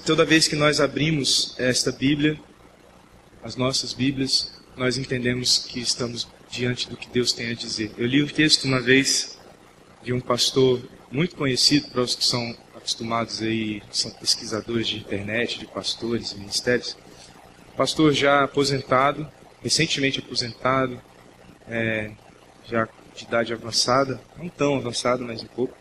Toda vez que nós abrimos esta Bíblia, as nossas Bíblias, nós entendemos que estamos diante do que Deus tem a dizer. Eu li um texto uma vez de um pastor muito conhecido para os que são acostumados aí, são pesquisadores de internet, de pastores e ministérios. Pastor já aposentado, recentemente aposentado, já de idade avançada, não tão avançada, mas um pouco.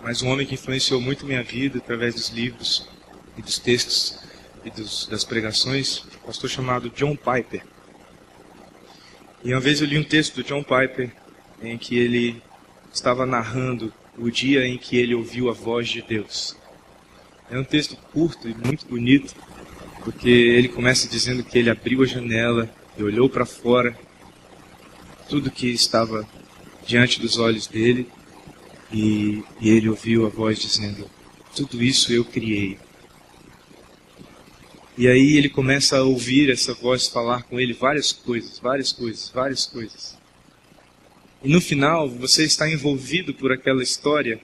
Mas um homem que influenciou muito minha vida através dos livros e dos textos e das pregações, um pastor chamado John Piper. E uma vez eu li um texto do John Piper em que ele estava narrando o dia em que ele ouviu a voz de Deus. É um texto curto e muito bonito, porque ele começa dizendo que ele abriu a janela e olhou para fora, tudo que estava diante dos olhos dele, e ele ouviu a voz dizendo: tudo isso eu criei. E aí ele começa a ouvir essa voz falar com ele várias coisas. E no final, você está envolvido por aquela história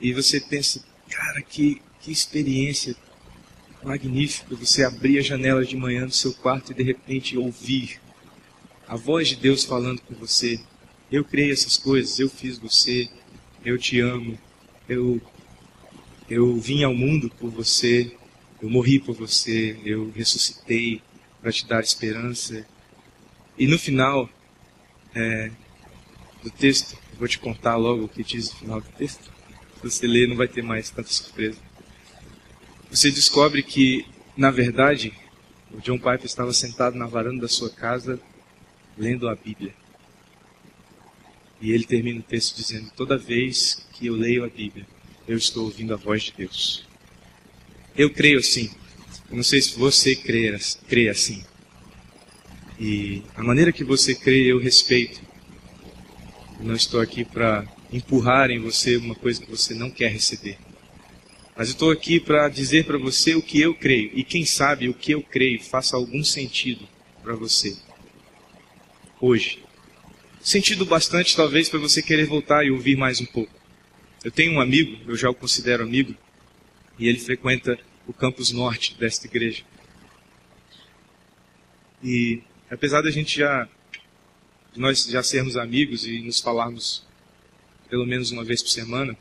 e você pensa: cara, que experiência magnífica você abrir a janela de manhã do seu quarto e de repente ouvir a voz de Deus falando com você. Eu criei essas coisas, eu fiz você, eu te amo, eu vim ao mundo por você, eu morri por você, eu ressuscitei para te dar esperança. E no final do texto, vou te contar logo o que diz no final do texto. Se você ler, não vai ter mais tanta surpresa. Você descobre que, na verdade, o John Piper estava sentado na varanda da sua casa, lendo a Bíblia. E ele termina o texto dizendo: toda vez que eu leio a Bíblia, eu estou ouvindo a voz de Deus. Eu creio assim. Eu não sei se você crê assim. E a maneira que você crê, eu respeito. Eu não estou aqui para empurrar em você uma coisa que você não quer receber. Mas eu estou aqui para dizer para você o que eu creio. E quem sabe o que eu creio faça algum sentido para você hoje. Sentido bastante, talvez, para você querer voltar e ouvir mais um pouco. Eu tenho um amigo, eu já o considero amigo, e ele frequenta o campus norte desta igreja. E apesar de nós já sermos amigos e nos falarmos pelo menos uma vez por semana,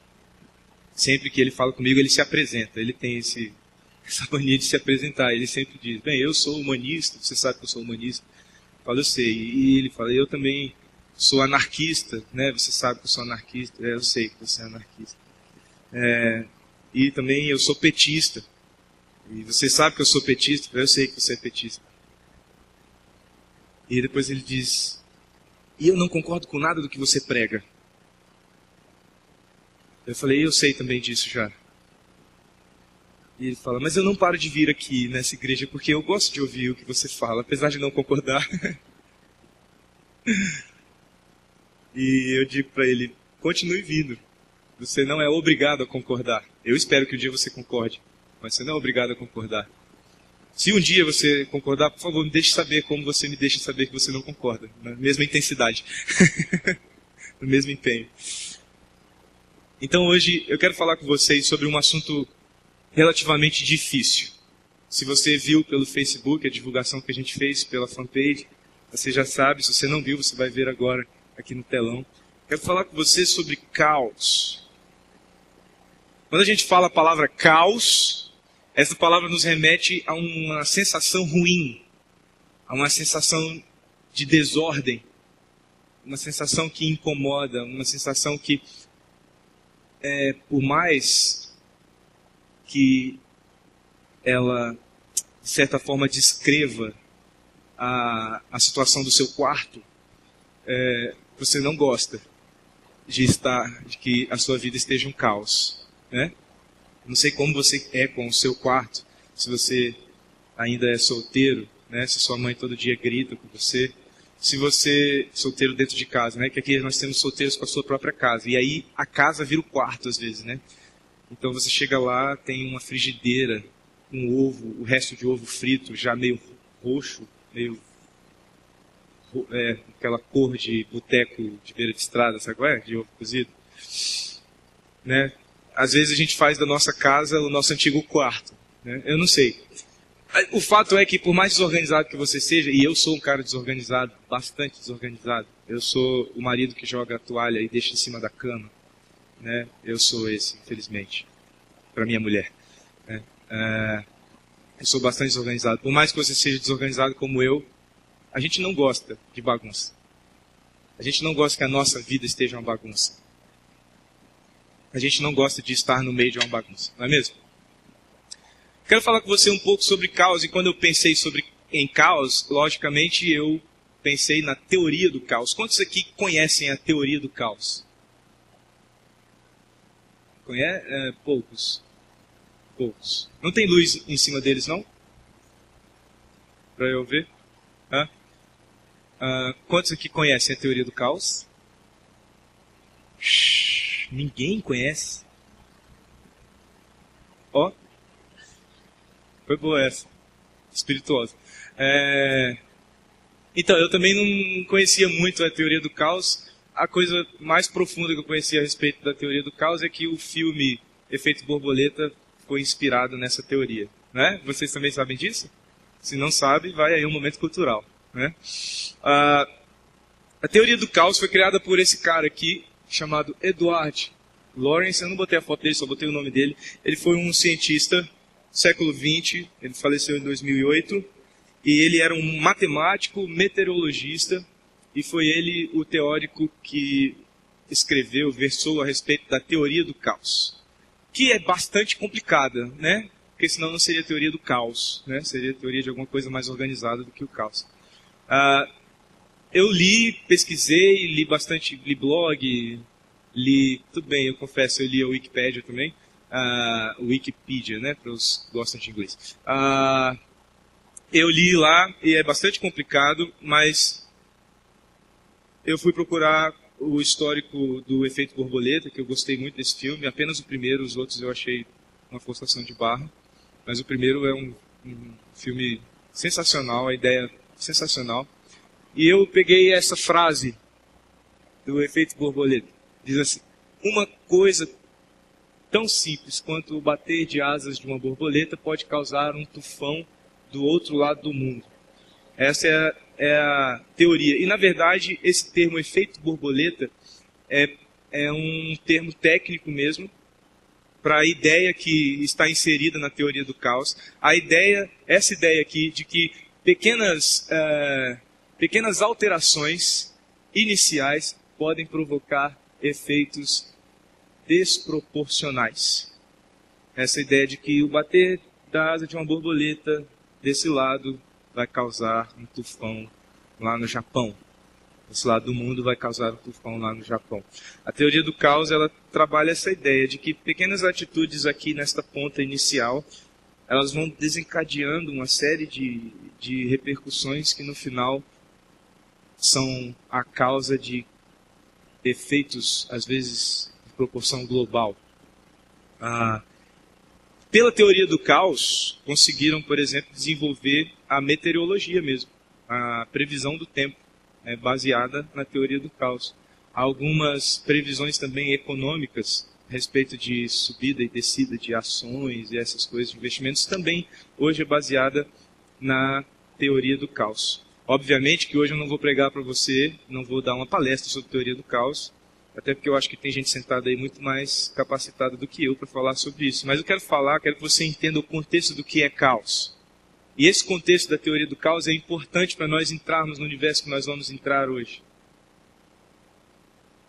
sempre que ele fala comigo, ele se apresenta. Ele tem essa mania de se apresentar. Ele sempre diz: bem, eu sou humanista, você sabe que eu sou humanista. Eu falo: eu sei. E ele fala: eu também sou anarquista, né? Você sabe que eu sou anarquista. Eu sei que você é anarquista. E também eu sou petista. E você sabe que eu sou petista. Eu sei que você é petista. E depois ele diz: e eu não concordo com nada do que você prega. Eu falei: eu sei também disso já. E ele fala: mas eu não paro de vir aqui nessa igreja porque eu gosto de ouvir o que você fala, apesar de não concordar. E eu digo para ele: continue vindo. Você não é obrigado a concordar. Eu espero que um dia você concorde, mas você não é obrigado a concordar. Se um dia você concordar, por favor, me deixe saber como você me deixa saber que você não concorda. Na mesma intensidade. No mesmo empenho. Então hoje eu quero falar com vocês sobre um assunto relativamente difícil. Se você viu pelo Facebook a divulgação que a gente fez pela fanpage, você já sabe. Se você não viu, você vai ver agora aqui no telão. Quero falar com você sobre caos. Quando a gente fala a palavra caos, essa palavra nos remete a uma sensação ruim, a uma sensação de desordem, uma sensação que incomoda, uma sensação que, por mais que ela, de certa forma, descreva a situação do seu quarto, você não gosta de que a sua vida esteja um caos, né? Não sei como você é com o seu quarto, se você ainda é solteiro, né? Se sua mãe todo dia grita com você, se você é solteiro dentro de casa, né? Que aqui nós temos solteiros com a sua própria casa, e aí a casa vira o quarto às vezes, né? Então você chega lá, tem uma frigideira, um ovo, o resto de ovo frito já meio roxo, meio aquela cor de boteco de beira de estrada, sabe qual é? De ovo cozido, né? às vezes a gente faz da nossa casa o nosso antigo quarto, né? Eu não sei. O fato é que por mais desorganizado que você seja, e eu sou um cara desorganizado, bastante desorganizado, eu sou o marido que joga a toalha e deixa em cima da cama, né? Eu sou esse, infelizmente, para minha mulher, né? Eu sou bastante desorganizado. Por mais que você seja desorganizado como eu, a gente não gosta de bagunça. A gente não gosta que a nossa vida esteja uma bagunça. A gente não gosta de estar no meio de uma bagunça, não é mesmo? Quero falar com você um pouco sobre caos, e quando eu pensei em caos, logicamente eu pensei na teoria do caos. Quantos aqui conhecem a teoria do caos? Poucos. Poucos. Não tem luz em cima deles, não? Para eu ver? Quantos aqui conhecem a teoria do caos? Ninguém conhece? Ó. Foi boa essa. Espirituosa. Então, eu também não conhecia muito a teoria do caos. A coisa mais profunda que eu conhecia a respeito da teoria do caos é que o filme Efeito Borboleta foi inspirado nessa teoria, né? Vocês também sabem disso? Se não sabe, vai aí um momento cultural, né? A teoria do caos foi criada por esse cara aqui, chamado Edward Lorenz. Eu não botei a foto dele, só botei o nome dele. Ele foi um cientista século XX, ele faleceu em 2008, e ele era um matemático, meteorologista, e foi ele o teórico que versou a respeito da teoria do caos, que é bastante complicada, né? Porque senão não seria teoria do caos, né? Seria teoria de alguma coisa mais organizada do que o caos. Eu pesquisei, li bastante, li blog, tudo bem, eu confesso, eu li a Wikipédia também, Wikipedia, né, para os que gostam de inglês. Eu li lá e é bastante complicado, mas eu fui procurar o histórico do Efeito Borboleta, que eu gostei muito desse filme, apenas o primeiro, os outros eu achei uma forçação de barra, mas o primeiro é um filme sensacional, a ideia sensacional. E eu peguei essa frase do Efeito Borboleta, diz assim: uma coisa tão simples quanto o bater de asas de uma borboleta pode causar um tufão do outro lado do mundo. Essa é a teoria. E, na verdade, esse termo efeito borboleta é um termo técnico mesmo para a ideia que está inserida na teoria do caos. Essa ideia aqui de que pequenas alterações iniciais podem provocar efeitos desproporcionais. Essa ideia de que o bater da asa de uma borboleta desse lado vai causar um tufão lá no Japão. Desse lado do mundo vai causar um tufão lá no Japão. A teoria do caos, ela trabalha essa ideia de que pequenas atitudes aqui nesta ponta inicial, elas vão desencadeando uma série de repercussões que no final são a causa de efeitos, às vezes, proporção global. Pela teoria do caos, conseguiram, por exemplo, desenvolver a meteorologia mesmo, a previsão do tempo, baseada na teoria do caos. Há algumas previsões também econômicas a respeito de subida e descida de ações e essas coisas de investimentos, também hoje é baseada na teoria do caos. Obviamente que hoje eu não vou pregar para você, não vou dar uma palestra sobre teoria do caos, até porque eu acho que tem gente sentada aí muito mais capacitada do que eu para falar sobre isso. Mas eu quero que você entenda o contexto do que é caos. E esse contexto da teoria do caos é importante para nós entrarmos no universo que nós vamos entrar hoje.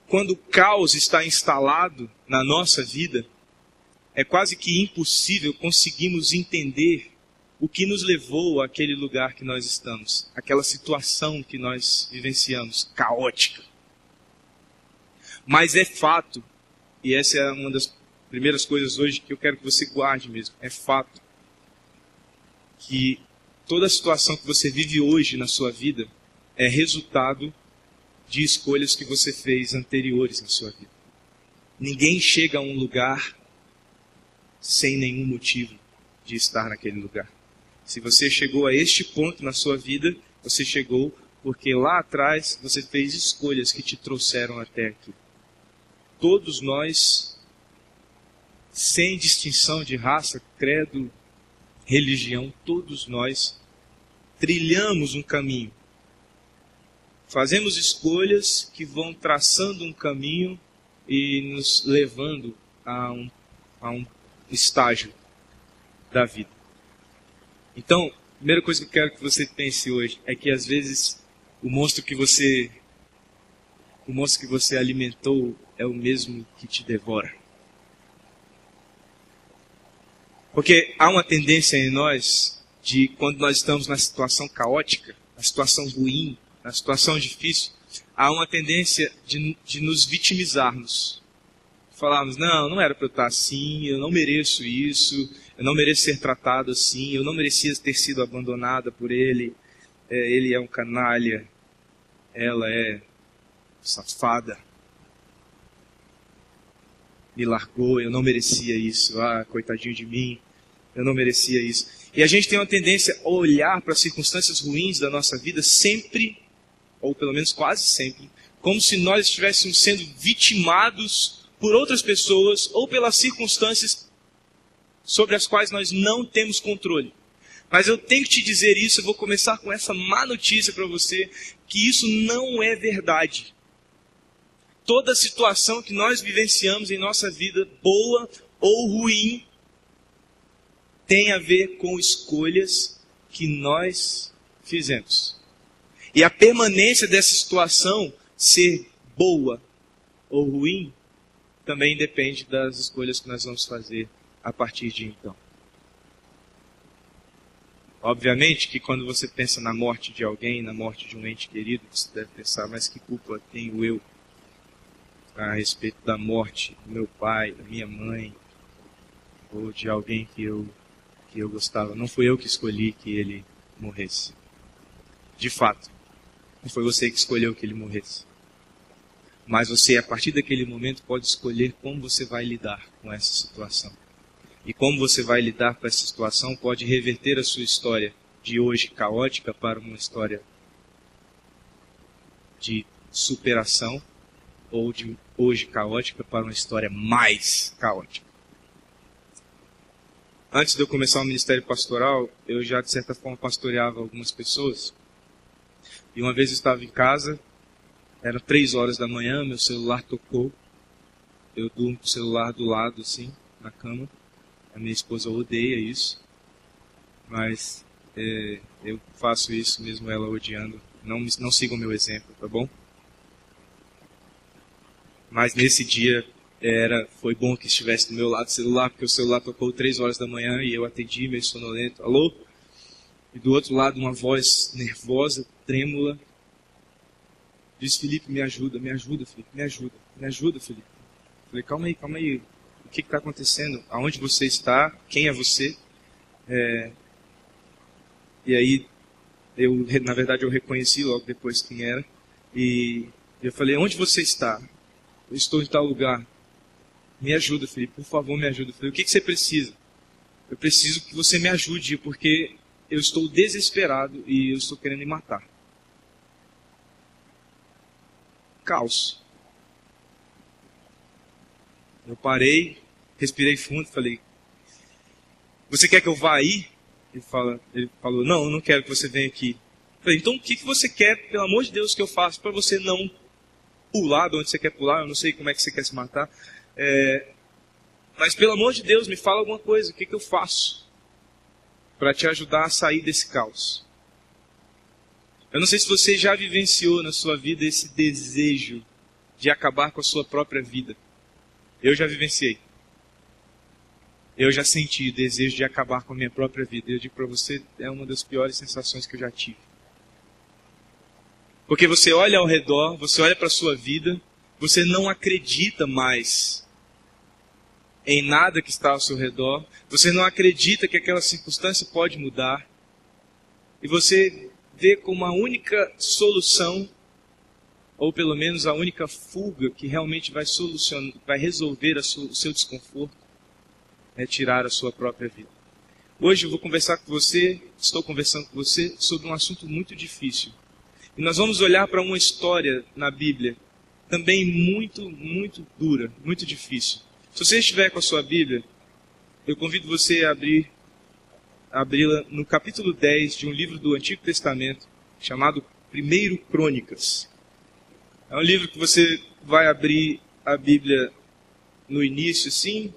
Quando o caos está instalado na nossa vida, é quase que impossível conseguirmos entender o que nos levou àquele lugar que nós estamos, aquela situação que nós vivenciamos, caótica. Mas é fato, e essa é uma das primeiras coisas hoje que eu quero que você guarde mesmo, é fato que toda a situação que você vive hoje na sua vida é resultado de escolhas que você fez anteriores na sua vida. Ninguém chega a um lugar sem nenhum motivo de estar naquele lugar. Se você chegou a este ponto na sua vida, você chegou porque lá atrás você fez escolhas que te trouxeram até aqui. Todos nós sem distinção de raça, credo, religião, todos nós trilhamos um caminho. Fazemos escolhas que vão traçando um caminho e nos levando a um estágio da vida. Então, a primeira coisa que eu quero que você pense hoje é que às vezes o monstro que você alimentou é o mesmo que te devora. Porque há uma tendência em nós de, quando nós estamos na situação caótica, na situação ruim, na situação difícil, há uma tendência de nos vitimizarmos. Falarmos, não era para eu estar assim, eu não mereço isso, eu não mereço ser tratado assim, eu não merecia ter sido abandonada por ele, ele é um canalha, ela é safada, me largou, eu não merecia isso, coitadinho de mim, eu não merecia isso. E a gente tem uma tendência a olhar para as circunstâncias ruins da nossa vida sempre, ou pelo menos quase sempre, como se nós estivéssemos sendo vitimados por outras pessoas ou pelas circunstâncias sobre as quais nós não temos controle. Mas eu tenho que te dizer isso, eu vou começar com essa má notícia para você, que isso não é verdade. Toda situação que nós vivenciamos em nossa vida, boa ou ruim, tem a ver com escolhas que nós fizemos. E a permanência dessa situação, ser boa ou ruim, também depende das escolhas que nós vamos fazer a partir de então. Obviamente que quando você pensa na morte de alguém, na morte de um ente querido, você deve pensar, mas que culpa tenho eu a respeito da morte do meu pai, da minha mãe, ou de alguém que eu gostava. Não fui eu que escolhi que ele morresse. De fato, não foi você que escolheu que ele morresse. Mas você, a partir daquele momento, pode escolher como você vai lidar com essa situação. E como você vai lidar com essa situação pode reverter a sua história de hoje caótica para uma história de superação, ou de hoje caótica para uma história mais caótica. Antes de eu começar o ministério pastoral, eu já de certa forma pastoreava algumas pessoas. E uma vez eu estava em casa, eram 3 horas da manhã, meu celular tocou. Eu durmo com o celular do lado, assim, na cama. A minha esposa odeia isso, mas eu faço isso mesmo ela odiando. Não sigam o meu exemplo, tá bom? Mas nesse dia foi bom que estivesse do meu lado o celular, porque o celular tocou 3 horas da manhã e eu atendi, meio sonolento. Alô? E do outro lado uma voz nervosa, trêmula, diz: Felipe, me ajuda, Felipe, me ajuda, Felipe. Falei, calma aí, o que está acontecendo? Aonde você está? Quem é você? E aí, na verdade, eu reconheci logo depois quem era. E eu falei, onde você está? Eu estou em tal lugar. Me ajuda, Felipe, por favor, me ajuda. Eu falei, o que você precisa? Eu preciso que você me ajude, porque eu estou desesperado e eu estou querendo me matar. Caos. Eu parei, respirei fundo e falei, você quer que eu vá aí? Ele falou, não, eu não quero que você venha aqui. Eu falei, então o que você quer, pelo amor de Deus, que eu faça para você não pular de onde você quer pular? Eu não sei como é que você quer se matar. Mas pelo amor de Deus, me fala alguma coisa, o que eu faço para te ajudar a sair desse caos? Eu não sei se você já vivenciou na sua vida esse desejo de acabar com a sua própria vida. Eu já vivenciei. Eu já senti o desejo de acabar com a minha própria vida. Eu digo para você, é uma das piores sensações que eu já tive. Porque você olha ao redor, você olha para a sua vida, você não acredita mais em nada que está ao seu redor, você não acredita que aquela circunstância pode mudar, e você vê como a única solução, ou pelo menos a única fuga que realmente vai resolver o seu desconforto, é tirar a sua própria vida. Hoje eu vou conversar com você, estou conversando com você sobre um assunto muito difícil. E nós vamos olhar para uma história na Bíblia, também muito, muito dura, muito difícil. Se você estiver com a sua Bíblia, eu convido você a abri-la no capítulo 10 de um livro do Antigo Testamento, chamado 1 Crônicas. É um livro que você vai abrir a Bíblia no início, sim,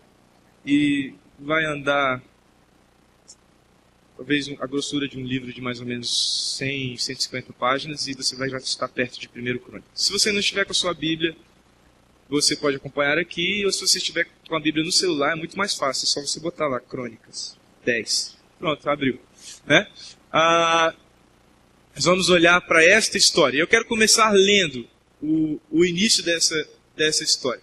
e vai andar, talvez a grossura de um livro de mais ou menos 100, 150 páginas, e você vai já estar perto de 1 Crônicas. Se você não estiver com a sua Bíblia, você pode acompanhar aqui, ou se você estiver com a Bíblia no celular, é muito mais fácil, é só você botar lá, Crônicas 10. Pronto, abriu. Né? Nós vamos olhar para esta história. Eu quero começar lendo o início dessa história.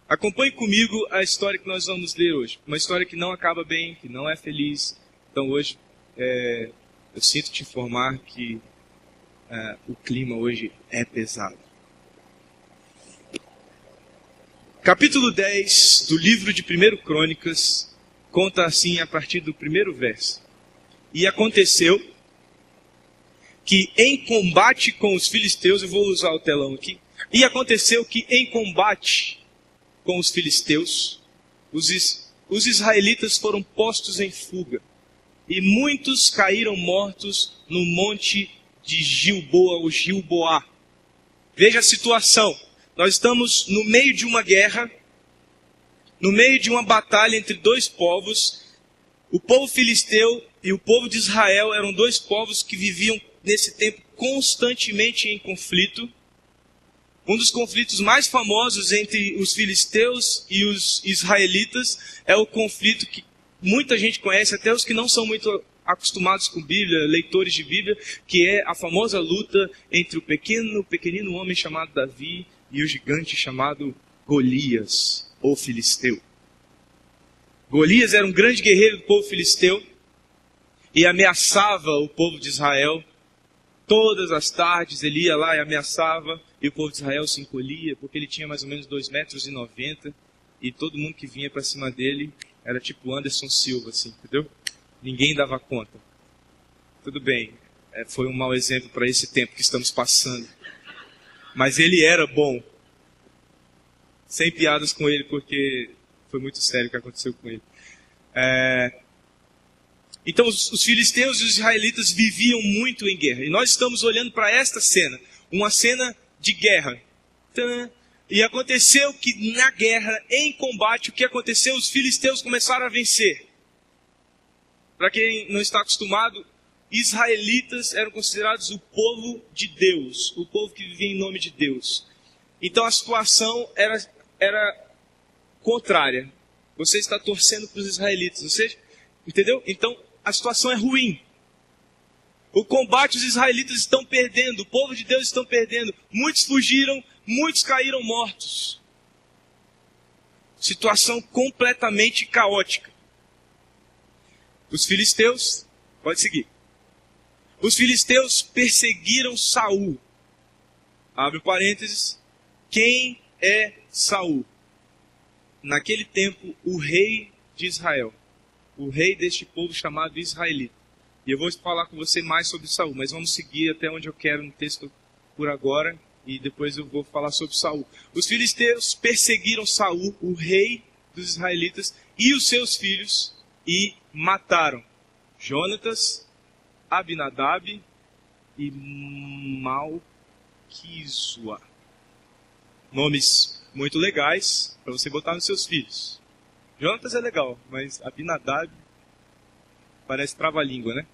Acompanhe comigo a história que nós vamos ler hoje. Uma história que não acaba bem, que não é feliz. Então hoje, eu sinto te informar que o clima hoje é pesado. Capítulo 10 do livro de 1 Crônicas conta assim a partir do primeiro verso. E aconteceu que em combate com os filisteus, eu vou usar o telão aqui. E aconteceu que em combate com os filisteus, os israelitas foram postos em fuga. E muitos caíram mortos no monte de Gilboa, ou Gilboá. Veja a situação. Nós estamos no meio de uma guerra, no meio de uma batalha entre dois povos. O povo filisteu e o povo de Israel eram dois povos que viviam nesse tempo constantemente em conflito. Um dos conflitos mais famosos entre os filisteus e os israelitas é o conflito que muita gente conhece, até os que não são muito acostumados com Bíblia, leitores de Bíblia, que é a famosa luta entre o pequenino homem chamado Davi e o gigante chamado Golias, ou filisteu. Golias era um grande guerreiro do povo filisteu e ameaçava o povo de Israel. Todas as tardes ele ia lá e ameaçava, e o povo de Israel se encolhia, porque ele tinha mais ou menos 2,90 metros, e todo mundo que vinha para cima dele era tipo Anderson Silva, assim, entendeu? Ninguém dava conta. Tudo bem, foi um mau exemplo para esse tempo que estamos passando. Mas ele era bom. Sem piadas com ele, porque foi muito sério o que aconteceu com ele. Então os filisteus e os israelitas viviam muito em guerra. E nós estamos olhando para esta cena. Uma cena de guerra. E aconteceu que na guerra, em combate, o que aconteceu? Os filisteus começaram a vencer. Para quem não está acostumado, israelitas eram considerados o povo de Deus. O povo que vivia em nome de Deus. Então a situação era contrária. Você está torcendo para os israelitas. Você entendeu? Então a situação é ruim. O combate os israelitas estão perdendo. O povo de Deus estão perdendo. Muitos fugiram, muitos caíram mortos. Situação completamente caótica. Os filisteus, pode seguir. Os filisteus perseguiram Saul. Abre parênteses. Quem é Saul? Naquele tempo, o rei de Israel. O rei deste povo chamado israelita. E eu vou falar com você mais sobre Saul, mas vamos seguir até onde eu quero no texto por agora, e depois eu vou falar sobre Saul. Os filisteus perseguiram Saul, o rei dos israelitas, e os seus filhos, e mataram Jonatas, Abinadab e Malquisua. Nomes muito legais para você botar nos seus filhos. Jonatas é legal, mas Abinadab parece trava-língua, né?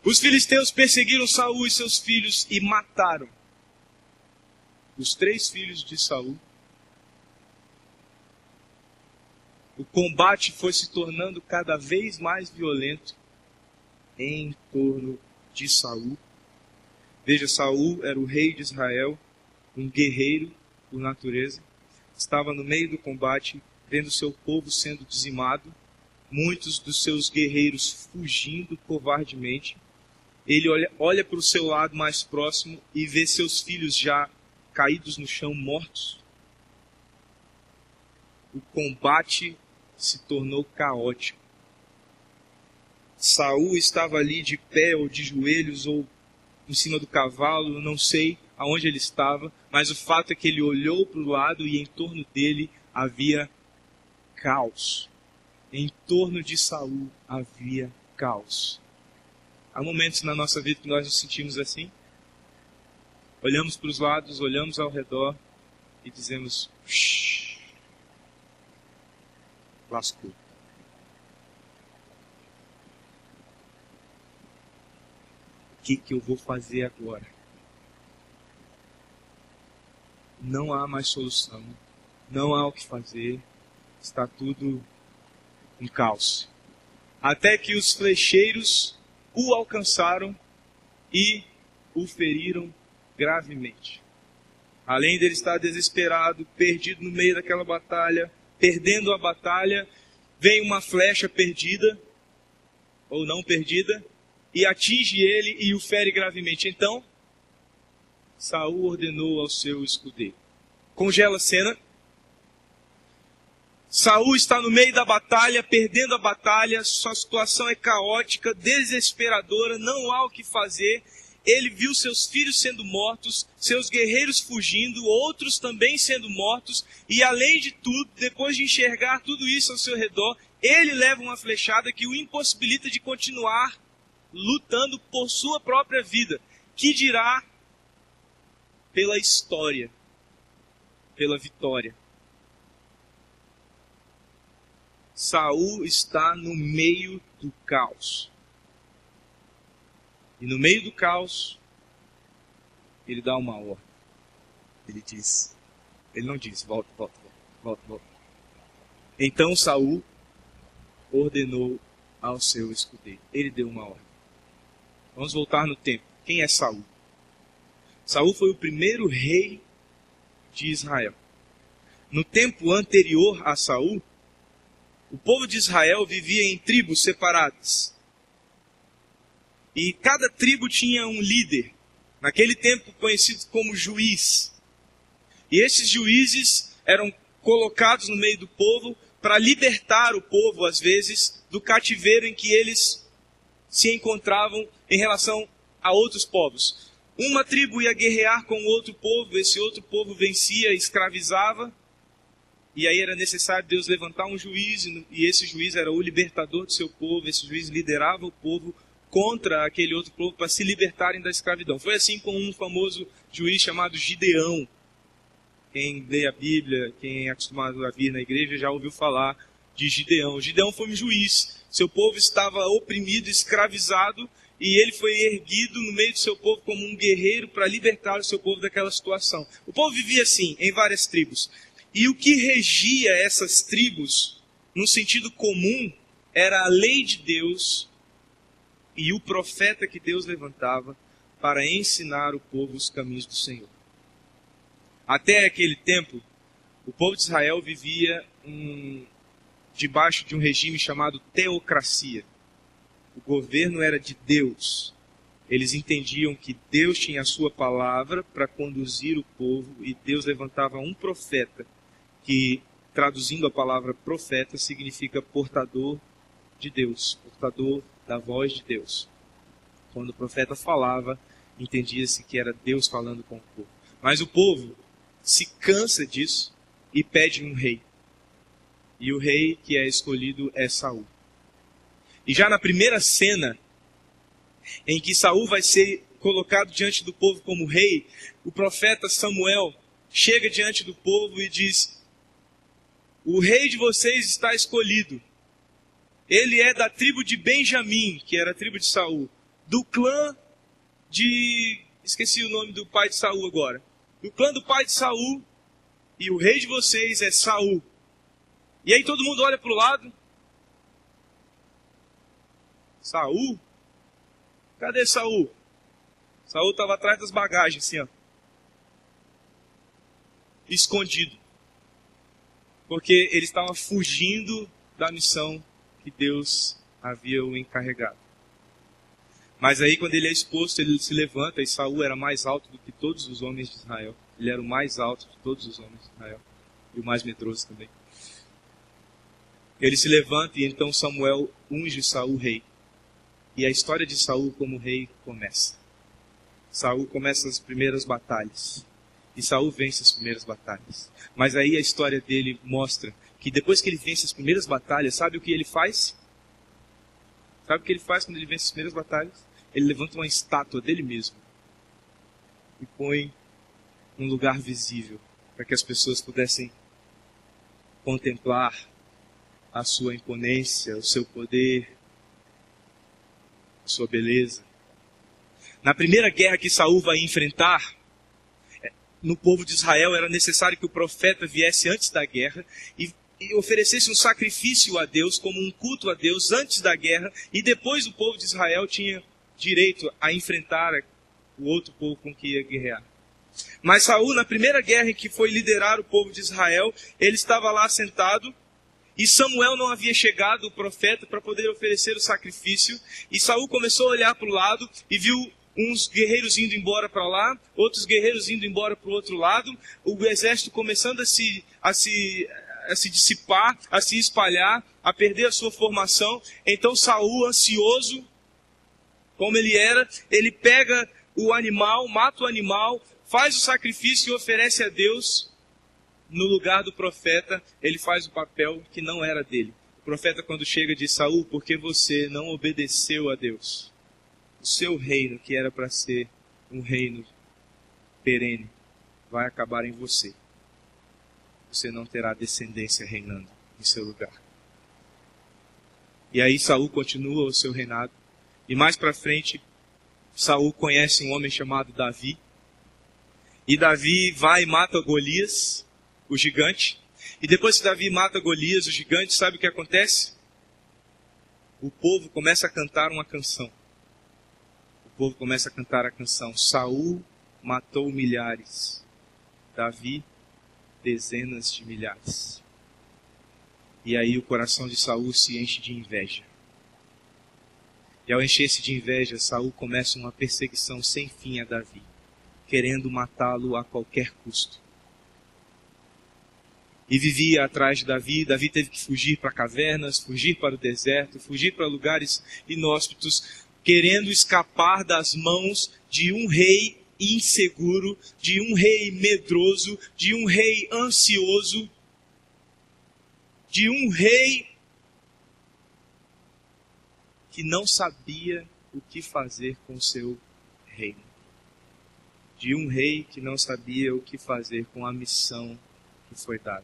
Os filisteus perseguiram Saul e seus filhos e mataram os 3 filhos de Saul. O combate foi se tornando cada vez mais violento em torno de Saul. Veja, Saul era o rei de Israel, um guerreiro por natureza. Estava no meio do combate, vendo seu povo sendo dizimado, muitos dos seus guerreiros fugindo covardemente. Ele olha para o seu lado mais próximo e vê seus filhos já caídos no chão, mortos. O combate se tornou caótico. Saul estava ali de pé ou de joelhos ou em cima do cavalo, não sei aonde ele estava, mas o fato é que ele olhou para o lado e em torno dele havia caos. Em torno de Saul havia caos. Há momentos na nossa vida que nós nos sentimos assim. Olhamos para os lados, olhamos ao redor e dizemos: lascou. O que eu vou fazer agora? Não há mais solução. Não há o que fazer. Está tudo um caos. Até que os flecheiros o alcançaram e o feriram gravemente. Além dele estar desesperado, perdido no meio daquela batalha, perdendo a batalha, vem uma flecha perdida, ou não perdida, e atinge ele e o fere gravemente. Então, Saul ordenou ao seu escudeiro. Congela a cena. Saul está no meio da batalha, perdendo a batalha, sua situação é caótica, desesperadora, não há o que fazer. Ele viu seus filhos sendo mortos, seus guerreiros fugindo, outros também sendo mortos, e além de tudo, depois de enxergar tudo isso ao seu redor, ele leva uma flechada que o impossibilita de continuar lutando por sua própria vida, que dirá pela história, pela vitória. Saul está no meio do caos. E no meio do caos, ele dá uma ordem. Ele não diz, volta. Então Saul ordenou ao seu escudeiro. Ele deu uma ordem. Vamos voltar no tempo. Quem é Saul? Saul foi o primeiro rei de Israel. No tempo anterior a Saul, o povo de Israel vivia em tribos separadas. E cada tribo tinha um líder, naquele tempo conhecido como juiz. E esses juízes eram colocados no meio do povo para libertar o povo, às vezes, do cativeiro em que eles se encontravam em relação a outros povos. Uma tribo ia guerrear com outro povo, esse outro povo vencia, escravizava, e aí era necessário Deus levantar um juiz, e esse juiz era o libertador do seu povo, esse juiz liderava o povo contra aquele outro povo para se libertarem da escravidão. Foi assim com um famoso juiz chamado Gideão. Quem lê a Bíblia, quem é acostumado a vir na igreja, já ouviu falar de Gideão. Gideão foi um juiz. Seu povo estava oprimido, escravizado, e ele foi erguido no meio do seu povo como um guerreiro para libertar o seu povo daquela situação. O povo vivia assim, em várias tribos. E o que regia essas tribos, no sentido comum, era a lei de Deus e o profeta que Deus levantava para ensinar o povo os caminhos do Senhor. Até aquele tempo, o povo de Israel vivia debaixo de um regime chamado teocracia. O governo era de Deus. Eles entendiam que Deus tinha a sua palavra para conduzir o povo e Deus levantava um profeta que, traduzindo a palavra profeta, significa portador de Deus, portador da voz de Deus. Quando o profeta falava, entendia-se que era Deus falando com o povo. Mas o povo se cansa disso e pede um rei. E o rei que é escolhido é Saul. E já na primeira cena, em que Saul vai ser colocado diante do povo como rei, o profeta Samuel chega diante do povo e diz: o rei de vocês está escolhido. Ele é da tribo de Benjamim, que era a tribo de Saul. Do clã de... esqueci o nome do pai de Saul agora. Do clã do pai de Saul. E o rei de vocês é Saul. E aí todo mundo olha para o lado. Saul? Cadê Saul? Saul estava atrás das bagagens, assim, ó. Escondido. Porque ele estava fugindo da missão que Deus havia o encarregado. Mas aí quando ele é exposto, ele se levanta, e Saul era mais alto do que todos os homens de Israel. Ele era o mais alto de todos os homens de Israel. E o mais medroso também. Ele se levanta e então Samuel unge Saul rei. E a história de Saul como rei começa. Saul começa as primeiras batalhas. E Saul vence as primeiras batalhas. Mas aí a história dele mostra que depois que ele vence as primeiras batalhas, sabe o que ele faz? Sabe o que ele faz quando ele vence as primeiras batalhas? Ele levanta uma estátua dele mesmo e põe num lugar visível, para que as pessoas pudessem contemplar a sua imponência, o seu poder, a sua beleza. Na primeira guerra que Saul vai enfrentar, no povo de Israel era necessário que o profeta viesse antes da guerra e oferecesse um sacrifício a Deus, como um culto a Deus antes da guerra, e depois o povo de Israel tinha direito a enfrentar o outro povo com que ia guerrear. Mas Saul, na primeira guerra em que foi liderar o povo de Israel, ele estava lá sentado, e Samuel não havia chegado, o profeta, para poder oferecer o sacrifício, e Saul começou a olhar para o lado e viu uns guerreiros indo embora para lá, outros guerreiros indo embora para o outro lado, o exército começando a se dissipar, a se espalhar, a perder a sua formação. Então Saul, ansioso, como ele era, ele pega o animal, mata o animal, faz o sacrifício e oferece a Deus. No lugar do profeta, ele faz o papel que não era dele. O profeta, quando chega, diz: Saul, porque você não obedeceu a Deus? O seu reino, que era para ser um reino perene, vai acabar em você. Você não terá descendência reinando em seu lugar. E aí Saul continua o seu reinado. E mais para frente, Saul conhece um homem chamado Davi. E Davi vai e mata Golias, o gigante. E depois que Davi mata Golias, o gigante, sabe o que acontece? O povo começa a cantar uma canção. O povo começa a cantar a canção: Saul matou milhares, Davi dezenas de milhares. E aí o coração de Saul se enche de inveja. E ao encher-se de inveja, Saul começa uma perseguição sem fim a Davi, querendo matá-lo a qualquer custo. E vivia atrás de Davi. Davi teve que fugir para cavernas, fugir para o deserto, fugir para lugares inóspitos, querendo escapar das mãos de um rei inseguro, de um rei medroso, de um rei ansioso, de um rei que não sabia o que fazer com o seu reino. De um rei que não sabia o que fazer com a missão que foi dada.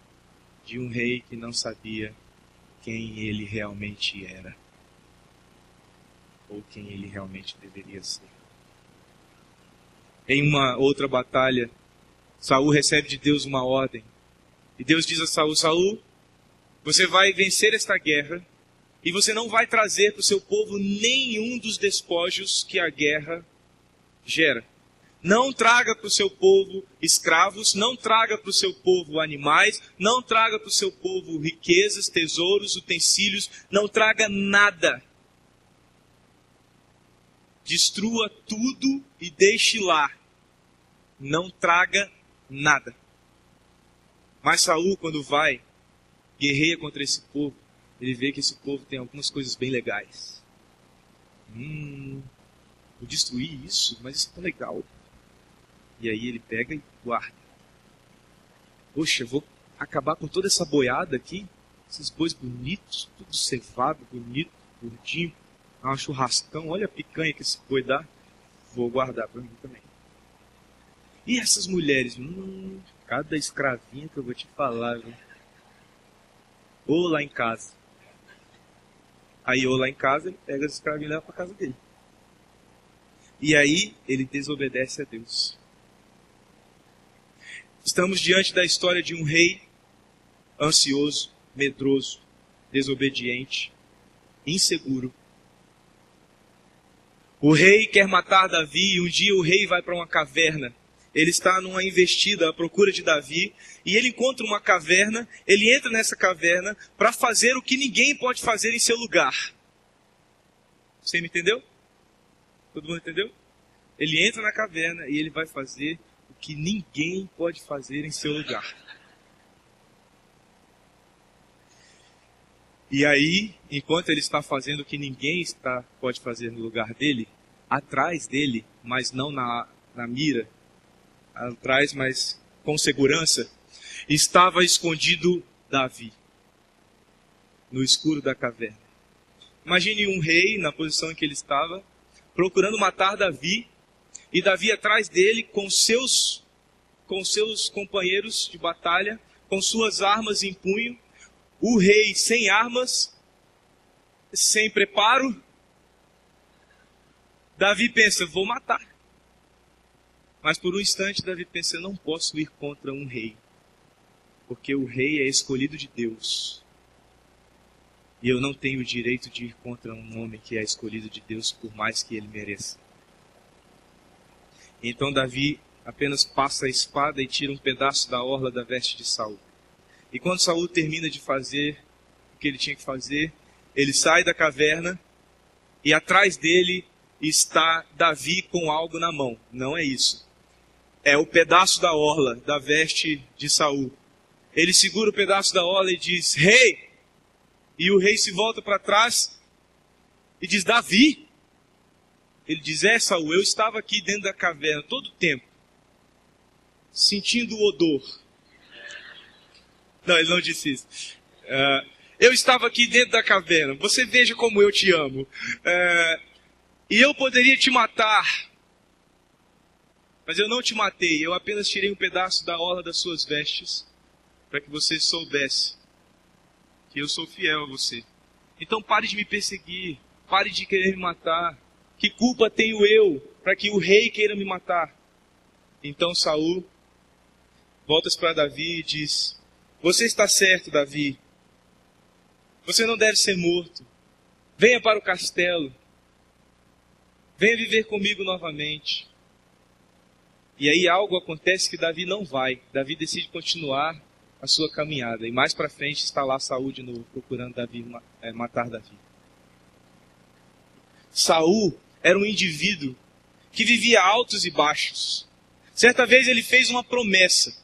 De um rei que não sabia quem ele realmente era. Ou quem ele realmente deveria ser. Em uma outra batalha, Saul recebe de Deus uma ordem. E Deus diz a Saul: Saul, você vai vencer esta guerra e você não vai trazer para o seu povo nenhum dos despojos que a guerra gera. Não traga para o seu povo escravos, não traga para o seu povo animais, não traga para o seu povo riquezas, tesouros, utensílios, não traga nada. Destrua tudo e deixe lá. Não traga nada. Mas Saul, quando vai, guerreia contra esse povo, ele vê que esse povo tem algumas coisas bem legais. Vou destruir isso, mas isso é tão legal. E aí ele pega e guarda. Poxa, vou acabar com toda essa boiada aqui. Esses bois bonitos, tudo cevado, bonito, gordinho. Um churrascão, olha a picanha que esse boi dá. Vou guardar para mim também. E essas mulheres? Cada escravinha que eu vou te falar, viu? Ou lá em casa. Aí ou lá em casa, ele pega as escravinhas e leva para casa dele. E aí ele desobedece a Deus. Estamos diante da história de um rei ansioso, medroso, desobediente, inseguro. O rei quer matar Davi e um dia o rei vai para uma caverna. Ele está numa investida à procura de Davi e ele encontra uma caverna, ele entra nessa caverna para fazer o que ninguém pode fazer em seu lugar. Você me entendeu? Todo mundo entendeu? Ele entra na caverna e ele vai fazer o que ninguém pode fazer em seu lugar. E aí, enquanto ele está fazendo o que ninguém pode fazer no lugar dele, atrás dele, mas não na mira, atrás, mas com segurança, estava escondido Davi. no escuro da caverna. Imagine um rei, na posição em que ele estava, procurando matar Davi, e Davi atrás dele com seus companheiros de batalha, com suas armas em punho, o rei sem armas, sem preparo. Davi pensa, vou matar. Mas por um instante Davi pensa, eu não posso ir contra um rei, porque o rei é escolhido de Deus. E eu não tenho o direito de ir contra um homem que é escolhido de Deus, por mais que ele mereça. Então Davi apenas passa a espada e tira um pedaço da orla da veste de Saul. E quando Saul termina de fazer o que ele tinha que fazer, ele sai da caverna e atrás dele está Davi com algo na mão. Não é isso. É o pedaço da orla da veste de Saul. Ele segura o pedaço da orla e diz, rei! E o rei se volta para trás e diz, Davi! Ele diz, Saul, eu estava aqui dentro da caverna todo o tempo, sentindo o odor. Não, ele não disse isso. Eu estava aqui dentro da caverna, você veja como eu te amo. E eu poderia te matar, mas eu não te matei, eu apenas tirei um pedaço da orla das suas vestes, para que você soubesse que eu sou fiel a você. Então pare de me perseguir, pare de querer me matar. Que culpa tenho eu para que o rei queira me matar? Então Saul volta para Davi e diz, você está certo, Davi. Você não deve ser morto. Venha para o castelo. Venha viver comigo novamente. E aí algo acontece que Davi não vai. Davi decide continuar a sua caminhada. E mais para frente está lá Saul de novo, procurando matar Davi. Saul era um indivíduo que vivia altos e baixos. Certa vez ele fez uma promessa.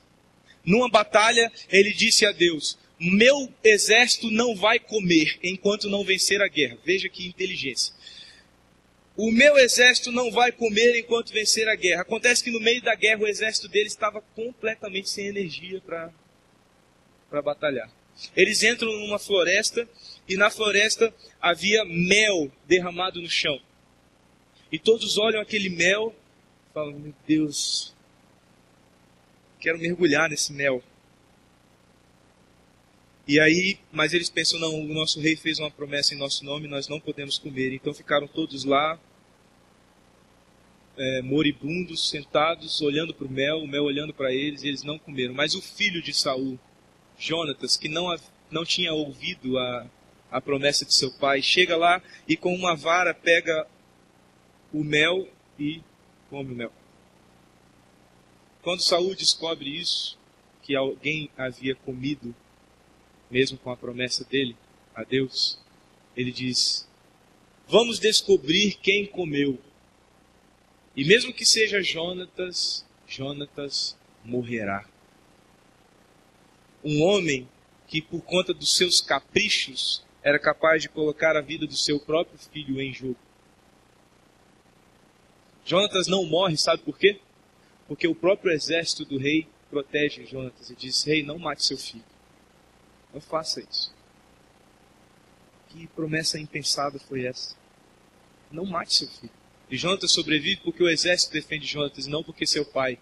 Numa batalha, ele disse a Deus, meu exército não vai comer enquanto não vencer a guerra. Veja que inteligência. O meu exército não vai comer enquanto vencer a guerra. Acontece que no meio da guerra o exército dele estava completamente sem energia para batalhar. Eles entram numa floresta e na floresta havia mel derramado no chão. E todos olham aquele mel e falam, meu Deus, quero mergulhar nesse mel. E aí, mas eles pensam, não, o nosso rei fez uma promessa em nosso nome, nós não podemos comer. Então ficaram todos lá, moribundos, sentados, olhando para o mel olhando para eles, e eles não comeram. Mas o filho de Saul, Jonatas, que não tinha ouvido a promessa de seu pai, chega lá e com uma vara pega o mel e come o mel. Quando Saul descobre isso, que alguém havia comido, mesmo com a promessa dele a Deus, ele diz, vamos descobrir quem comeu. E mesmo que seja Jonatas morrerá. Um homem que por conta dos seus caprichos era capaz de colocar a vida do seu próprio filho em jogo. Jonatas não morre, sabe por quê? Porque o próprio exército do rei protege Jonatas e diz, rei, não mate seu filho. Não faça isso. Que promessa impensada foi essa? Não mate seu filho. E Jonatas sobrevive porque o exército defende Jonatas e não porque seu pai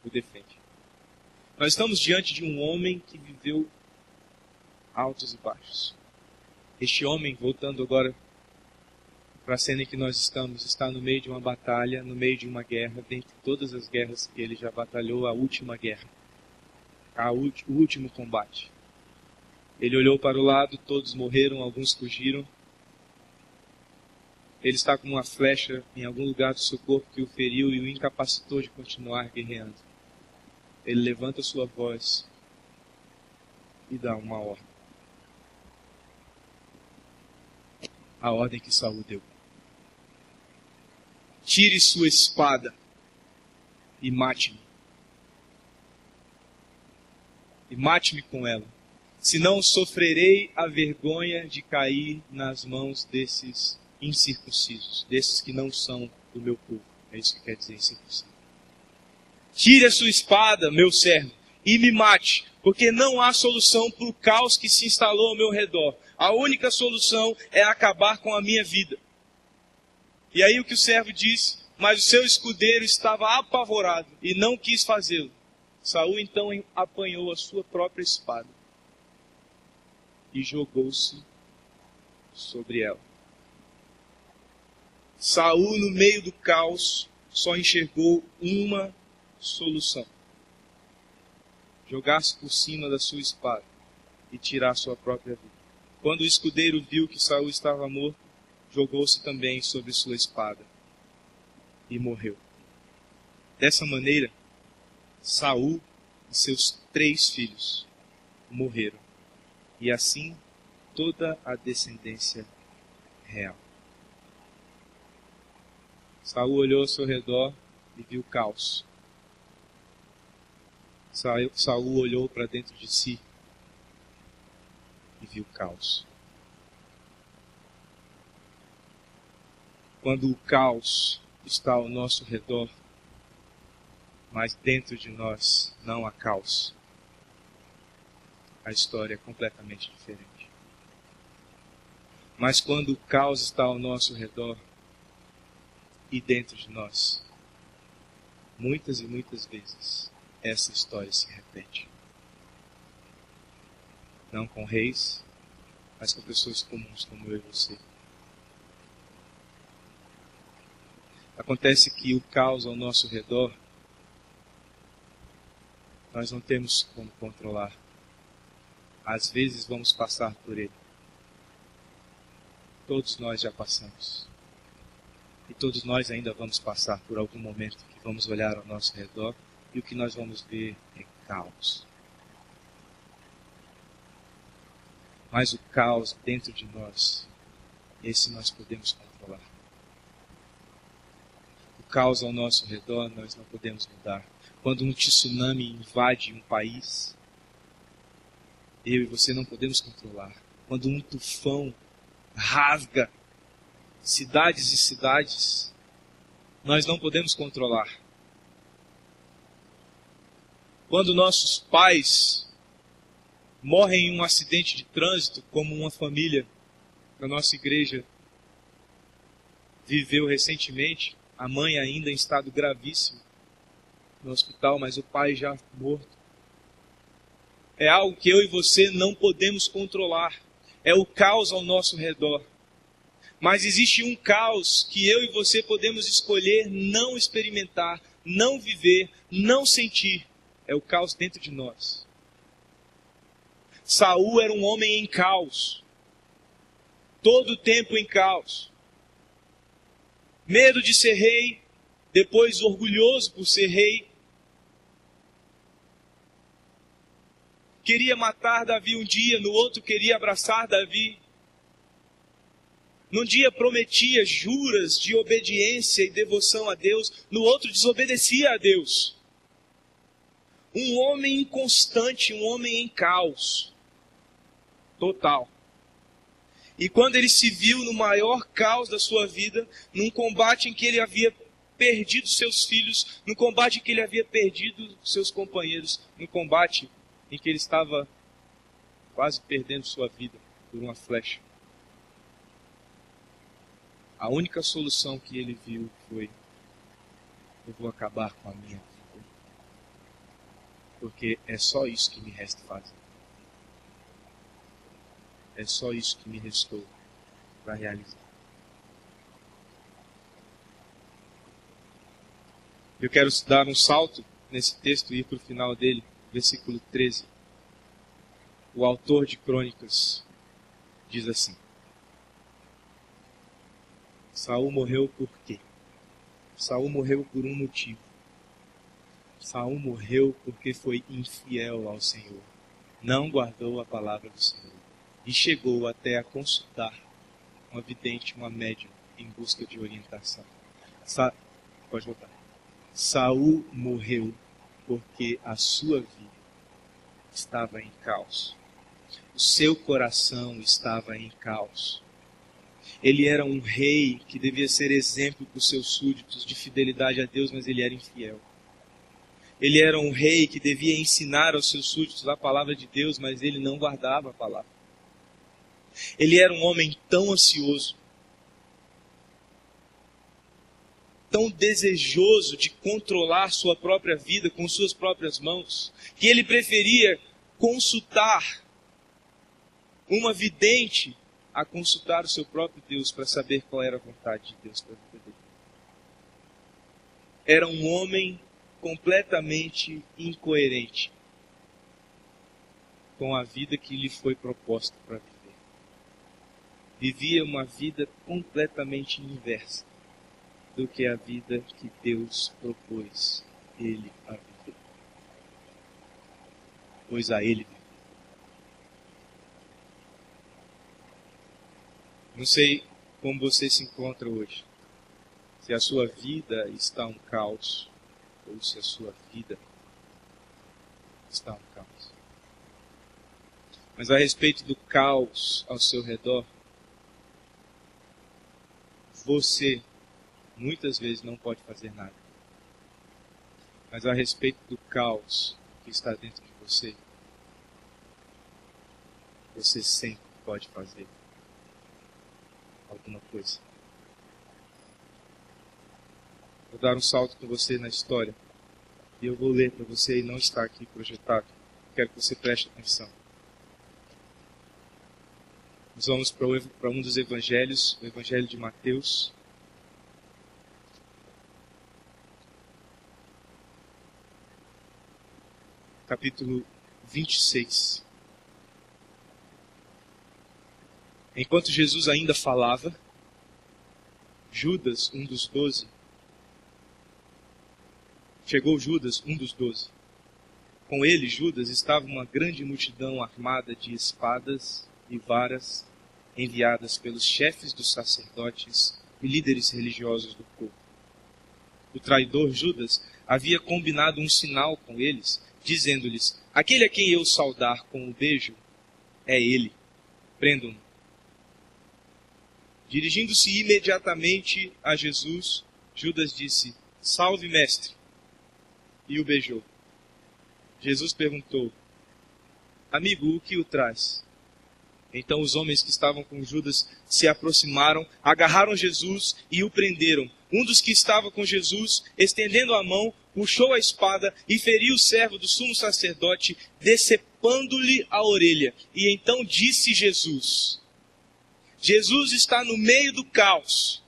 o defende. Nós estamos diante de um homem que viveu altos e baixos. Este homem, voltando agora para a cena em que nós estamos, está no meio de uma batalha, no meio de uma guerra, dentre todas as guerras que ele já batalhou, a última guerra, o último combate. Ele olhou para o lado, todos morreram, alguns fugiram. Ele está com uma flecha em algum lugar do seu corpo que o feriu e o incapacitou de continuar guerreando. Ele levanta sua voz e dá uma ordem. A ordem que Saul deu. Tire sua espada e mate-me. E mate-me com ela. Senão sofrerei a vergonha de cair nas mãos desses incircuncisos, desses que não são do meu povo. É isso que quer dizer incircunciso. Tire a sua espada, meu servo, e me mate, porque não há solução para o caos que se instalou ao meu redor. A única solução é acabar com a minha vida. E aí o que o servo disse? Mas o seu escudeiro estava apavorado e não quis fazê-lo. Saul então apanhou a sua própria espada e jogou-se sobre ela. Saul, no meio do caos, só enxergou uma solução: jogar-se por cima da sua espada e tirar sua própria vida. Quando o escudeiro viu que Saul estava morto, jogou-se também sobre sua espada e morreu. Dessa maneira, Saul e seus 3 filhos morreram. E assim, toda a descendência real. Saul olhou ao seu redor e viu caos. Saul olhou para dentro de si e viu caos. Quando o caos está ao nosso redor, mas dentro de nós não há caos, a história é completamente diferente. Mas quando o caos está ao nosso redor e dentro de nós, muitas e muitas vezes essa história se repete. Não com reis, mas com pessoas comuns como eu e você. Acontece que o caos ao nosso redor, nós não temos como controlar. Às vezes vamos passar por ele. Todos nós já passamos. E todos nós ainda vamos passar por algum momento que vamos olhar ao nosso redor e o que nós vamos ver é caos. Mas o caos dentro de nós, esse nós podemos controlar. O caos ao nosso redor nós não podemos mudar. Quando um tsunami invade um país, eu e você não podemos controlar. Quando um tufão rasga cidades e cidades, nós não podemos controlar. Quando nossos pais morrem em um acidente de trânsito, como uma família da nossa igreja viveu recentemente, a mãe ainda em estado gravíssimo no hospital, mas o pai já morto. É algo que eu e você não podemos controlar. É o caos ao nosso redor. Mas existe um caos que eu e você podemos escolher não experimentar, não viver, não sentir. É o caos dentro de nós. Saul era um homem em caos. Todo o tempo em caos. Medo de ser rei, depois orgulhoso por ser rei. Queria matar Davi um dia, no outro queria abraçar Davi. Num dia prometia juras de obediência e devoção a Deus, no outro desobedecia a Deus. Um homem inconstante, um homem em caos total. E quando ele se viu no maior caos da sua vida, num combate em que ele havia perdido seus filhos, no combate em que ele havia perdido seus companheiros, no combate em que ele estava quase perdendo sua vida por uma flecha. A única solução que ele viu foi: eu vou acabar com a minha vida, porque é só isso que me resta fazer. É só isso que me restou para realizar. Eu quero dar um salto nesse texto e ir para o final dele, versículo 13. O autor de Crônicas diz assim: Saul morreu por quê? Saul morreu por um motivo. Saul morreu porque foi infiel ao Senhor. Não guardou a palavra do Senhor. E chegou até a consultar uma vidente, uma médium, em busca de orientação. Pode voltar. Saul morreu porque a sua vida estava em caos. O seu coração estava em caos. Ele era um rei que devia ser exemplo para os seus súditos de fidelidade a Deus, mas ele era infiel. Ele era um rei que devia ensinar aos seus súditos a palavra de Deus, mas ele não guardava a palavra. Ele era um homem tão ansioso, tão desejoso de controlar sua própria vida com suas próprias mãos, que ele preferia consultar uma vidente a consultar o seu próprio Deus para saber qual era a vontade de Deus para a vida dele. Era um homem completamente incoerente com a vida que lhe foi proposta para viver. Vivia uma vida completamente inversa do que a vida que Deus propôs ele a viver. Pois a ele viveu. Não sei como você se encontra hoje. Se a sua vida está um caos, ou se a sua vida está um caos. Mas a respeito do caos ao seu redor, você muitas vezes não pode fazer nada. Mas a respeito do caos que está dentro de você, você sempre pode fazer alguma coisa. Vou dar um salto com você na história. E eu vou ler para você e não está aqui projetado. Quero que você preste atenção. Nós vamos para um dos evangelhos, o Evangelho de Mateus. Capítulo 26. Enquanto Jesus ainda falava, Judas, um dos 12, chegou Judas, um dos 12. Com ele, Judas, estava uma grande multidão armada de espadas e varas, enviadas pelos chefes dos sacerdotes e líderes religiosos do povo. O traidor Judas havia combinado um sinal com eles, dizendo-lhes: aquele a quem eu saudar com o beijo é ele, prendam-no. Dirigindo-se imediatamente a Jesus, Judas disse: salve, mestre, e o beijou. Jesus perguntou: amigo, o que o traz? Então os homens que estavam com Judas se aproximaram, agarraram Jesus e o prenderam. Um dos que estava com Jesus, estendendo a mão, puxou a espada e feriu o servo do sumo sacerdote, decepando-lhe a orelha. E então disse Jesus: Jesus está no meio do caos.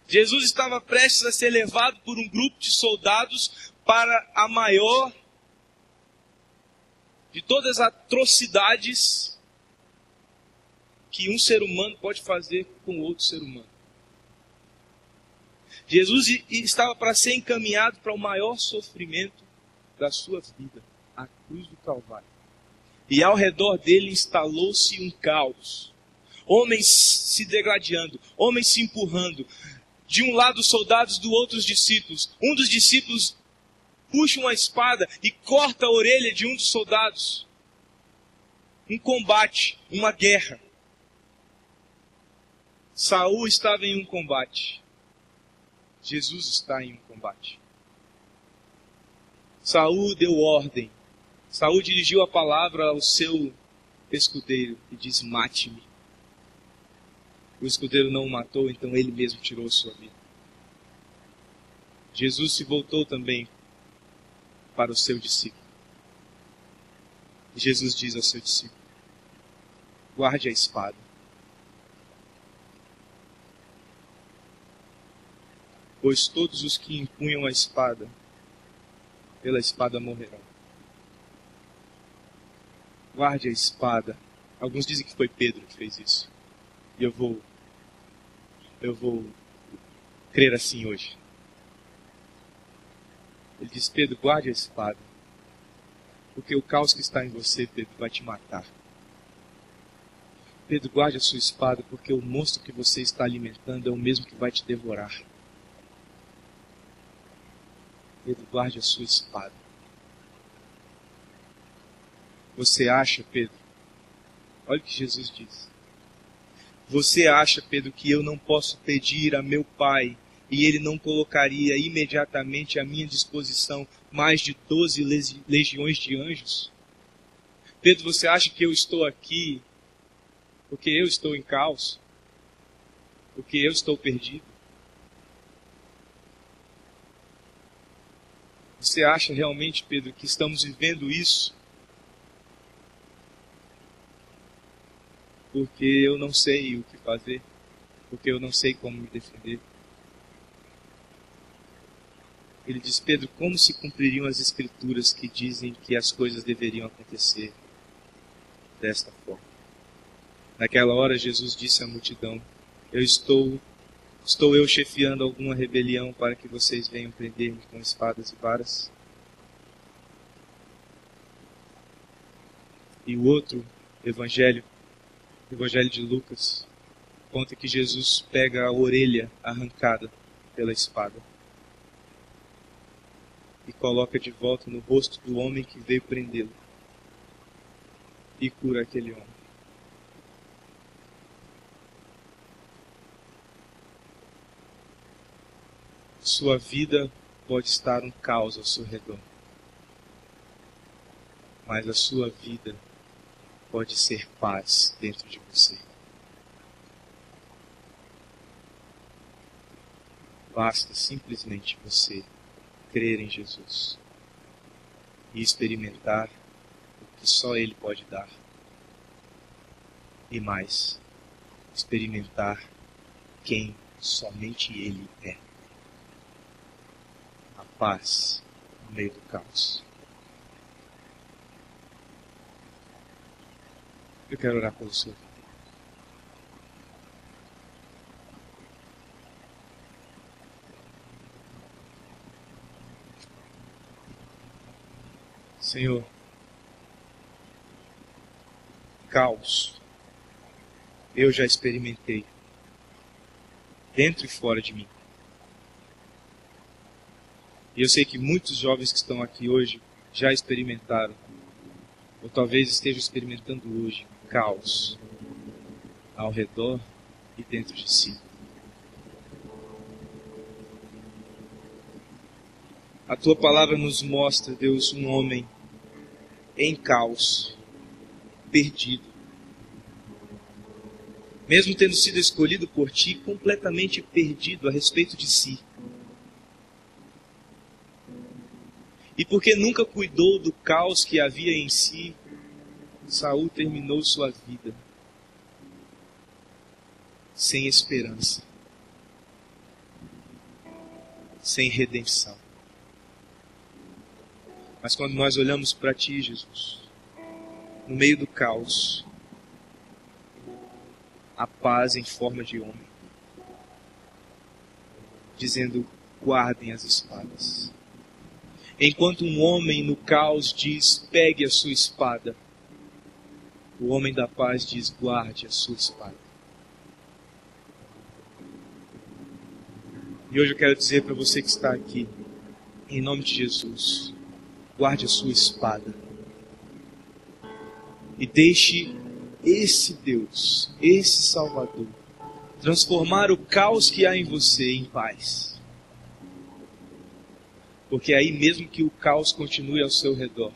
Jesus estava prestes a ser levado por um grupo de soldados para a maior de todas as atrocidades que um ser humano pode fazer com outro ser humano. Jesus estava para ser encaminhado para o maior sofrimento da sua vida, a cruz do Calvário. E ao redor dele instalou-se um caos. Homens se degladiando, homens se empurrando. De um lado os soldados, do outro os discípulos. Um dos discípulos puxa uma espada e corta a orelha de um dos soldados. Um combate, uma guerra. Saul estava em um combate. Jesus está em um combate. Saul deu ordem. Saul dirigiu a palavra ao seu escudeiro e disse: mate-me. O escudeiro não o matou, então ele mesmo tirou sua vida. Jesus se voltou também para o seu discípulo. Jesus diz ao seu discípulo: guarde a espada. Pois todos os que empunham a espada, pela espada morrerão. Guarde a espada. Alguns dizem que foi Pedro que fez isso. E eu vou crer assim hoje. Ele diz: Pedro, guarde a espada. Porque o caos que está em você, Pedro, vai te matar. Pedro, guarde a sua espada, porque o monstro que você está alimentando é o mesmo que vai te devorar. Pedro, guarde a sua espada. Você acha, Pedro? Olha o que Jesus diz. Você acha, Pedro, que eu não posso pedir a meu Pai e Ele não colocaria imediatamente à minha disposição mais de 12 legiões de anjos? Pedro, você acha que eu estou aqui porque eu estou em caos? Porque eu estou perdido? Você acha realmente, Pedro, que estamos vivendo isso porque eu não sei o que fazer? Porque eu não sei como me defender? Ele diz: Pedro, como se cumpririam as escrituras que dizem que as coisas deveriam acontecer desta forma? Naquela hora Jesus disse à multidão: estou eu chefiando alguma rebelião para que vocês venham prender-me com espadas e varas? E o outro evangelho de Lucas, conta que Jesus pega a orelha arrancada pela espada e coloca de volta no rosto do homem que veio prendê-lo e cura aquele homem. Sua vida pode estar um caos ao seu redor, mas a sua vida pode ser paz dentro de você. Basta simplesmente você crer em Jesus e experimentar o que só Ele pode dar. E mais, experimentar quem somente Ele é. A paz no meio do caos. Eu quero orar pelo Senhor. Senhor, caos eu já experimentei, dentro e fora de mim. E eu sei que muitos jovens que estão aqui hoje já experimentaram, ou talvez estejam experimentando hoje, caos ao redor e dentro de si. A Tua palavra nos mostra, Deus, um homem em caos, perdido. Mesmo tendo sido escolhido por Ti, completamente perdido a respeito de si. E porque nunca cuidou do caos que havia em si, Saul terminou sua vida sem esperança, sem redenção. Mas quando nós olhamos para Ti, Jesus, no meio do caos, a paz em forma de homem, dizendo: guardem as espadas. Enquanto um homem no caos diz: pegue a sua espada, o homem da paz diz: guarde a sua espada. E hoje eu quero dizer para você que está aqui, em nome de Jesus, guarde a sua espada. E deixe esse Deus, esse Salvador, transformar o caos que há em você em paz. Porque aí mesmo que o caos continue ao seu redor,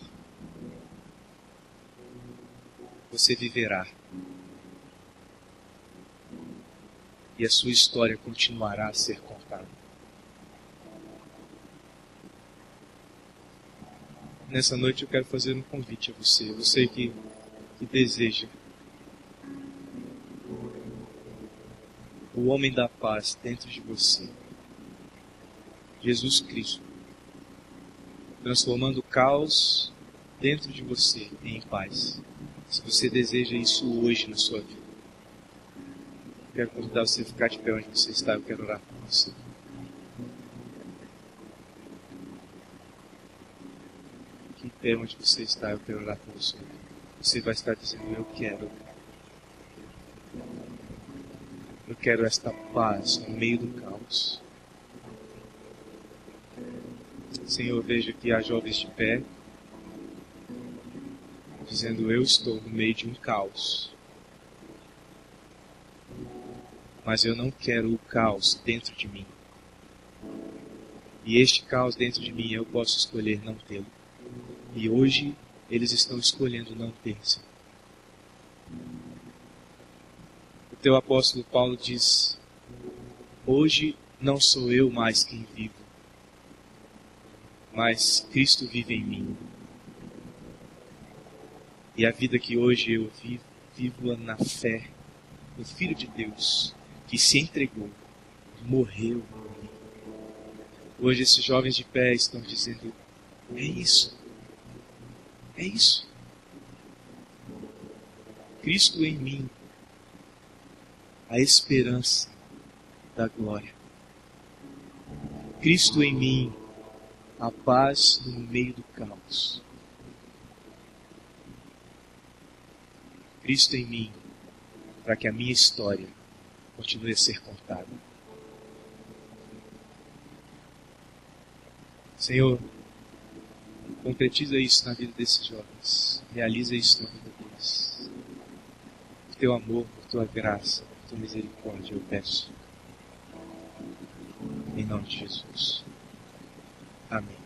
você viverá. E a sua história continuará a ser contada. Nessa noite eu quero fazer um convite a você. Você que deseja o homem da paz dentro de você. Jesus Cristo. Transformando o caos dentro de você em paz. Se você deseja isso hoje na sua vida, eu quero convidar você a ficar de pé onde você está. Eu quero orar por você. Fique em pé onde você está. Eu quero orar por você. Você vai estar dizendo: eu quero esta paz no meio do caos. Senhor, veja que há jovens de pé, dizendo: eu estou no meio de um caos. Mas eu não quero o caos dentro de mim. E este caos dentro de mim eu posso escolher não tê-lo. E hoje eles estão escolhendo não ter, Senhor. O teu apóstolo Paulo diz: hoje não sou eu mais quem vivo, mas Cristo vive em mim. E a vida que hoje eu vivo, vivo na fé no Filho de Deus, que se entregou, morreu por mim. Hoje esses jovens de pé estão dizendo: é isso. É isso. Cristo em mim, a esperança da glória. Cristo em mim, a paz no meio do caos. Cristo em mim, para que a minha história continue a ser contada. Senhor, concretiza isso na vida desses jovens. Realiza isso na vida deles. Por teu amor, por tua graça, por tua misericórdia, eu peço. Em nome de Jesus. Amém.